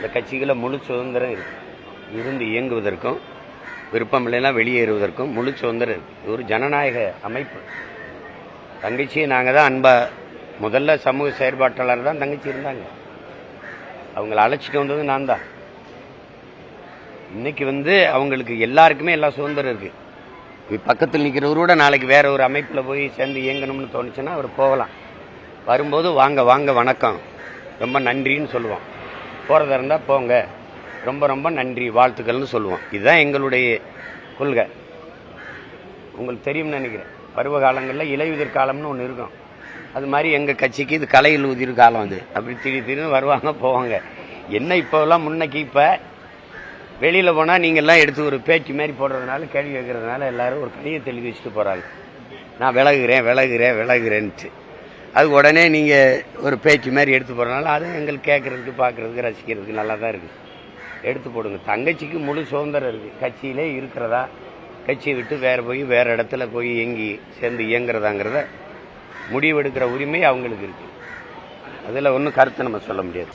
இந்த கட்சிகளில் முழு சுதந்திரம் இருக்கு. இருந்து இயங்குவதற்கும் விருப்பம் இல்லைன்னா வெளியேறுவதற்கும் முழு சுதந்திரம் இருக்கு. இது ஒரு ஜனநாயக அமைப்பு. தங்கச்சியை நாங்கள் தான் அன்பா முதல்ல சமூக செயற்பாட்டாளர் தான் தங்கச்சி இருந்தாங்க. அவங்கள அழைச்சிட்டு வந்தது நான் தான். இன்னைக்கு அவங்களுக்கு எல்லாருக்குமே எல்லா சுதந்திரம் இருக்கு. பக்கத்தில் நிற்கிறவரோட நாளைக்கு வேற ஒரு அமைப்பில் போய் சேர்ந்து இயங்கணும்னு தோணுச்சுன்னா அவர் போகலாம். வரும்போது வாங்க வாங்க வணக்கம் ரொம்ப நன்றின்னு சொல்லுவோம். போகிறதா இருந்தால் போங்க ரொம்ப ரொம்ப நன்றி வாழ்த்துக்கள்னு சொல்லுவோம். இதுதான் எங்களுடைய கொள்கை. உங்களுக்கு தெரியும்னு நினைக்கிறேன். பருவ காலங்களில் இலையுதிர் காலம்னு ஒன்று இருக்கும். அது மாதிரி எங்கள் கட்சிக்கு இது கலையில் உதிர் காலம். அது அப்படி திடீர்னு வருவாங்க போவாங்க. என்ன இப்போலாம் முன்னைக்கு இப்போ வெளியில் போனால் நீங்கள்லாம் எடுத்து ஒரு பேச்சு மாதிரி போடுறதுனால கேள்வி கேட்கறதுனால எல்லாரும் ஒரு கடிதத்தை எழுதி வச்சுட்டு போகிறாங்க. நான் விலகுறேன்ட்டு. அது உடனே நீங்கள் ஒரு பேச்சு மாதிரி எடுத்து போடுறதுனால அது எங்களுக்கு கேட்கறதுக்கு பார்க்குறதுக்கு ரசிக்கிறதுக்கு நல்லா தான் இருக்குது. எடுத்து போடுங்க. தங்கச்சிக்கு முழு சுதந்திரம் இருக்குது. கட்சியிலே இருக்கிறதா கட்சியை விட்டு வேறு இடத்துல போய் சேர்ந்து இயங்குறதாங்கிறத முடிவெடுக்கிற உரிமை அவங்களுக்கு இருக்குது. அதில் ஒன்றும் கருத்தை நம்ம சொல்ல முடியாது.